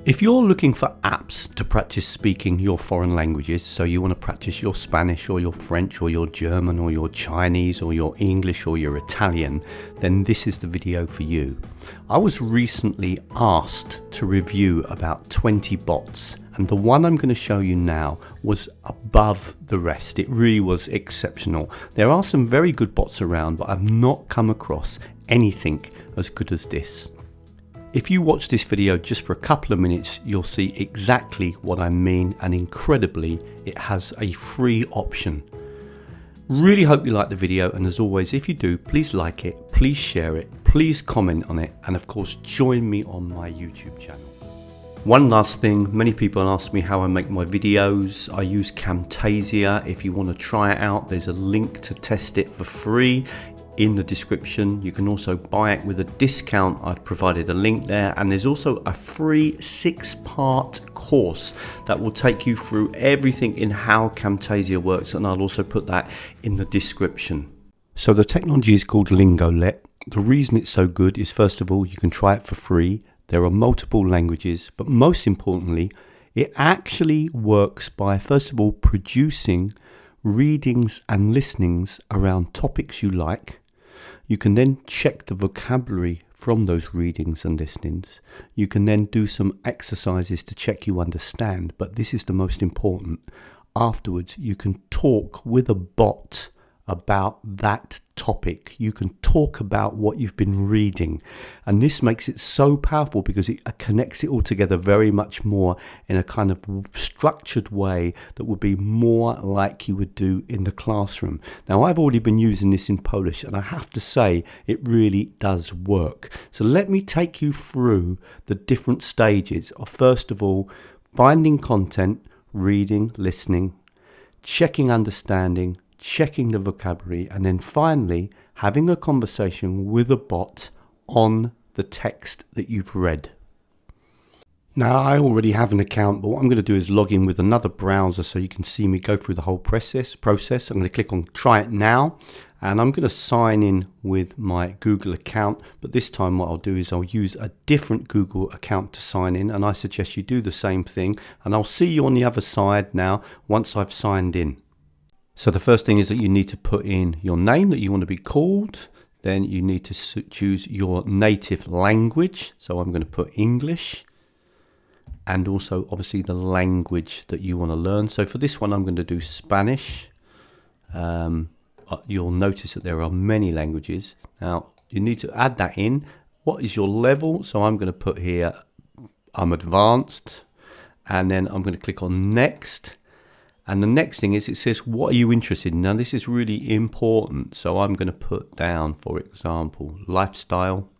If you're looking for apps to practice speaking your foreign languages, so you want to practice your Spanish or your French or your German or your Chinese or your English or your Italian, then this is the video for you. I was recently asked to review about 20 bots, and the one I'm going to show you now was above the rest. It really was exceptional. There are some very good bots around, but I've not come across anything as good as this. If you watch this video just for a couple of minutes, you'll see exactly what I mean, and incredibly, it has a free option. Really hope you like the video, and as always, if you do, please like it, please share it, please comment on it, and of course join me on my YouTube channel. One last thing, many people ask me how I make my videos. I use Camtasia. If you want to try it out, there's a link to test it for free in the description. You can also buy it with a discount. I've provided a link there, and there's also a free 6-part course that will take you through everything in how Camtasia works, and I'll also put that in the description. So the technology is called Lingolette. The reason it's so good is, first of all, you can try it for free. There are multiple languages, but most importantly, it actually works by, first of all, producing readings and listenings around topics you like. You can then check the vocabulary from those readings and listenings. You can then do some exercises to check you understand, but this is the most important. Afterwards, you can talk with a bot about that topic. You can talk about what you've been reading, and this makes it so powerful because it connects it all together very much more in a kind of structured way that would be more like you would do in the classroom. Now, I've already been using this in Polish, and I have to say it really does work. So let me take you through the different stages of, first of all, finding content, reading, listening, checking understanding, checking the vocabulary, and then finally having a conversation with a bot on the text that you've read. Now, I already have an account, but what I'm going to do is log in with another browser so you can see me go through the whole process. I'm going to click on try it now, and I'm going to sign in with my Google account, but this time what I'll do is I'll use a different Google account to sign in, and I suggest you do the same thing, and I'll see you on the other side now once I've signed in. So the first thing is that you need to put in your name that you want to be called. Then you need to choose your native language. So I'm going to put English, and also obviously the language that you want to learn. So for this one, I'm going to do Spanish. You'll notice that there are many languages. Now you need to add that in. What is your level? So I'm going to put here, I'm advanced, and then I'm going to click on next. And the next thing is, it says, what are you interested in? Now, this is really important. So I'm going to put down, for example, lifestyle.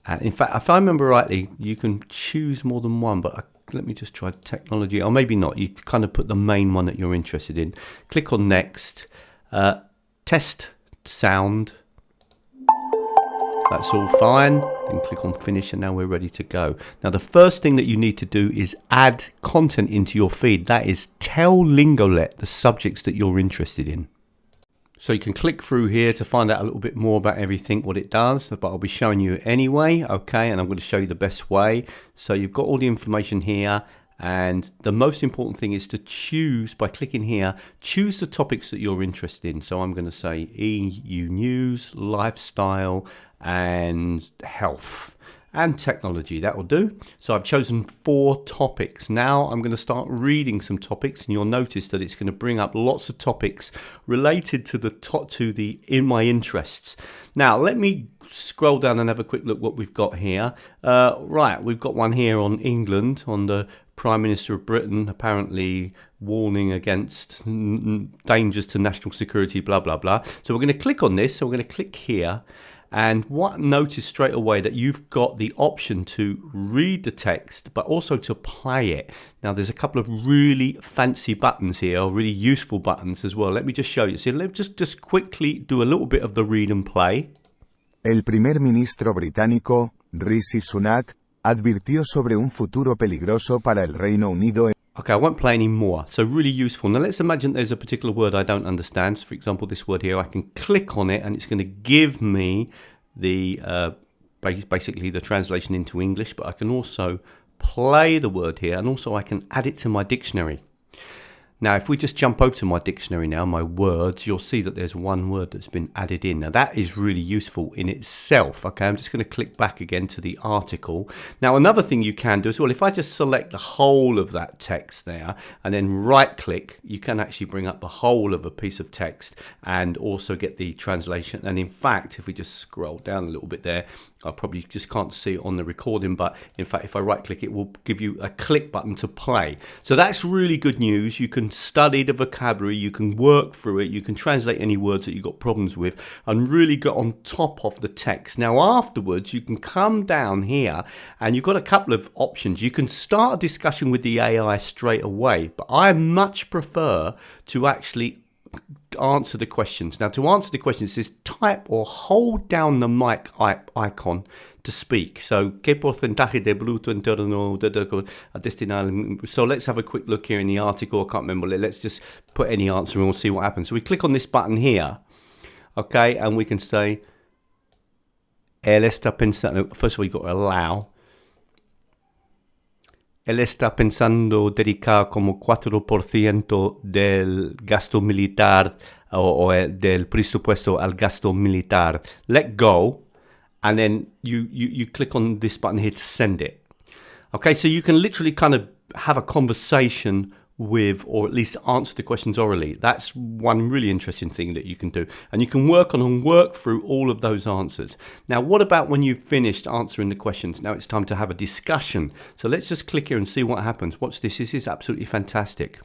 And in fact, if I remember rightly, you can choose more than one, but let me just try technology, or maybe not. You kind of put the main one that you're interested in. Click on next, test sound. That's all fine. Then click on finish, and now we're ready to go. Now, the first thing that you need to do is add content into your feed. That is, tell Lingolette the subjects that you're interested in. So you can click through here to find out a little bit more about everything, what it does, but I'll be showing you anyway, okay? And I'm going to show you the best way. So you've got all the information here. And the most important thing is to choose, by clicking here, choose the topics that you're interested in. So I'm going to say EU news, lifestyle, and health and technology. That will do. So I've chosen 4 topics. Now I'm going to start reading some topics, and you'll notice that it's going to bring up lots of topics related to the in my interests. Now let me scroll down and have a quick look what we've got here. Right, we've got one here on England, on the Prime Minister of Britain apparently warning against dangers to national security, blah, blah, blah. So we're going to click on this. So we're going to click here. And notice straight away that you've got the option to read the text, but also to play it. Now, there's a couple of really fancy buttons here, or really useful buttons as well. Let me just show you. So let's just quickly do a little bit of the read and play. El primer ministro británico, Rishi Sunak, advirtió sobre un futuro peligroso para el Reino Unido. Okay, I won't play any more. So really useful. Now let's imagine there's a particular word I don't understand. So for example, this word here, I can click on it and it's going to give me the basically the translation into English, but I can also play the word here, and also I can add it to my dictionary. Now, if we just jump over to my dictionary now, my words, you'll see that there's one word that's been added in. Now, that is really useful in itself. Okay, I'm just going to click back again to the article. Now, another thing you can do as well, if I just select the whole of that text there and then right click, you can actually bring up the whole of a piece of text and also get the translation. And in fact, if we just scroll down a little bit there, I probably just can't see it on the recording, but in fact, if I right click, it will give you a click button to play. So that's really good news. You can study the vocabulary, you can work through it, you can translate any words that you've got problems with and really get on top of the text. Now, afterwards, you can come down here and you've got a couple of options. You can start a discussion with the AI straight away, but I much prefer to actually answer the questions. Now, to answer the questions, it says type or hold down the mic icon to speak. So, ¿qué porcentaje de bruto interno a destinar? So let's have a quick look here in the article. I can't remember. Let's just put any answer and we'll see what happens. So we click on this button here, okay, and we can say, él está pensando. First of all, you've got to allow. Él está pensando dedicar como 4% del gasto militar o del presupuesto al gasto militar. Let go, and then you click on this button here to send it. Okay, so you can literally kind of have a conversation with, or at least answer the questions orally. That's one really interesting thing that you can do. And you can work on and work through all of those answers. Now, what about when you've finished answering the questions? Now it's time to have a discussion. So let's just click here and see what happens. Watch this. This is absolutely fantastic.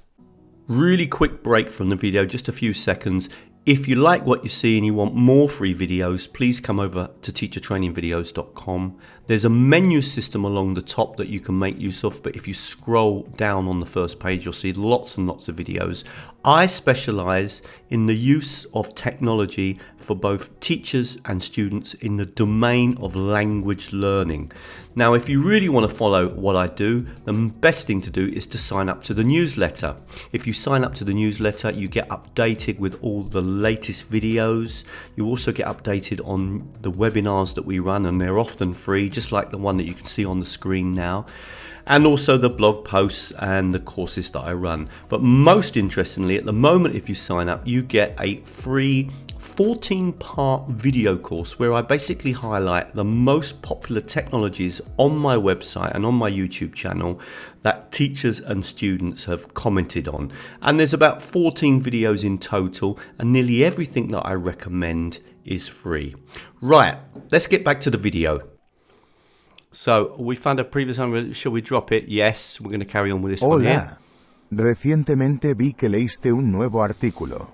Really quick break from the video, just a few seconds. If you like what you see and you want more free videos, please come over to teachertrainingvideos.com. There's a menu system along the top that you can make use of, but if you scroll down on the first page, you'll see lots and lots of videos. I specialize in the use of technology for both teachers and students in the domain of language learning. Now, if you really want to follow what I do, the best thing to do is to sign up to the newsletter. If you sign up to the newsletter, you get updated with all the latest videos. You also get updated on the webinars that we run, and they're often free, just like the one that you can see on the screen now. And also the blog posts and the courses that I run. But most interestingly, at the moment, if you sign up, you get a free 14-part video course where I basically highlight the most popular technologies on my website and on my YouTube channel that teachers and students have commented on. And there's about 14 videos in total, and nearly everything that I recommend is free. Right, let's get back to the video. So we found a previous one. Shall we drop it? Yes, we're going to carry on with this one here. Recientemente vi que leíste un nuevo artículo.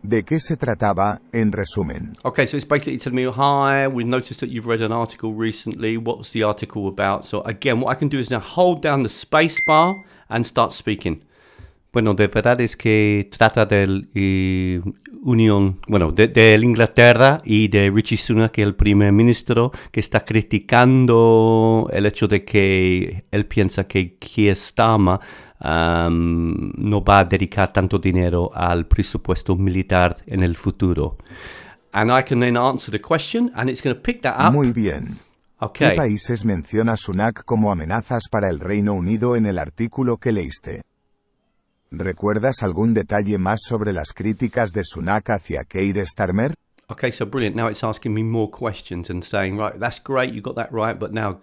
¿De qué se trataba, en resumen? Okay, so it's basically telling me, hi, we noticed that you've read an article recently. What's the article about? So again, what I can do is now hold down the space bar and start speaking. Bueno, de verdad es que trata del de Inglaterra y de Rishi Sunak, que es el primer ministro, que está criticando el hecho de que él piensa que Keir Starmer no va a dedicar tanto dinero al presupuesto militar en el futuro. And I can then answer the question, and it's going to pick that up. Muy bien. Okay. ¿Qué países menciona Sunak como amenazas para el Reino Unido en el artículo que leíste? ¿Recuerdas algún detalle más sobre las críticas de Sunak hacia Keir Starmer? Okay, so brilliant. Now it's asking me more questions and saying, right, that's great, you got that right, but now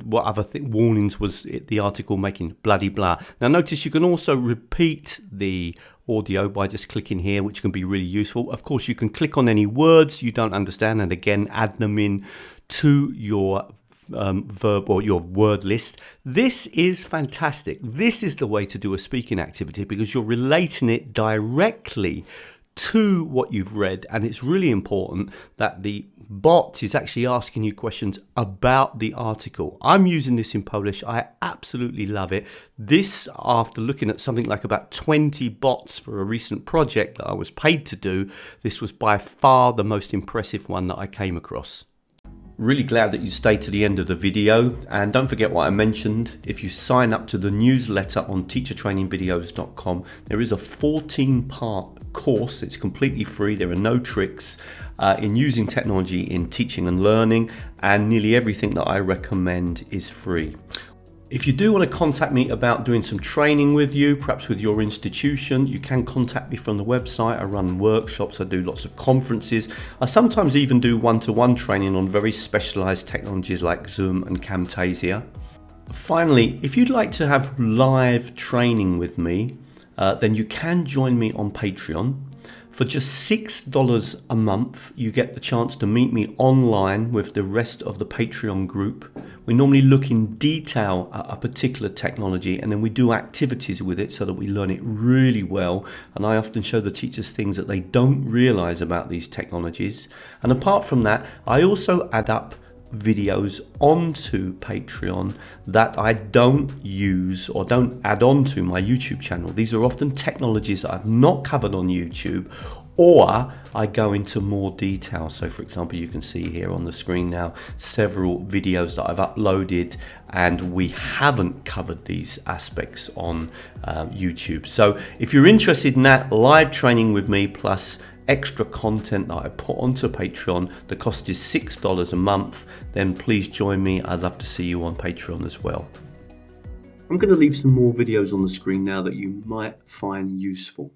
what other warnings was the article making? Bloody blah. Now notice you can also repeat the audio by just clicking here, which can be really useful. Of course, you can click on any words you don't understand and again add them in to your verb or your word list. This is fantastic. This is the way to do a speaking activity because you're relating it directly to what you've read, and it's really important that the bot is actually asking you questions about the article. I'm using this in Polish. I absolutely love it. This, after looking at something like about 20 bots for a recent project that I was paid to do, this was by far the most impressive one that I came across. Really glad that you stayed to the end of the video, and don't forget what I mentioned. If you sign up to the newsletter on teachertrainingvideos.com, there is a 14-part course. It's completely free. There are no tricks in using technology in teaching and learning, and nearly everything that I recommend is free. If you do want to contact me about doing some training with you, perhaps with your institution, you can contact me from the website. I run workshops, I do lots of conferences. I sometimes even do one-to-one training on very specialized technologies like Zoom and Camtasia. Finally, if you'd like to have live training with me, then you can join me on Patreon. For just $6 a month, you get the chance to meet me online with the rest of the Patreon group. We normally look in detail at a particular technology, and then we do activities with it so that we learn it really well. And I often show the teachers things that they don't realize about these technologies. And apart from that, I also add up videos onto Patreon that I don't use or don't add on to my YouTube channel. These are often technologies that I've not covered on YouTube, or I go into more detail. So for example, you can see here on the screen now several videos that I've uploaded, and we haven't covered these aspects on YouTube. So if you're interested in that live training with me plus extra content that I put onto Patreon, the cost is $6 a month, then please join me. I'd love to see you on Patreon as well. I'm going to leave some more videos on the screen now that you might find useful.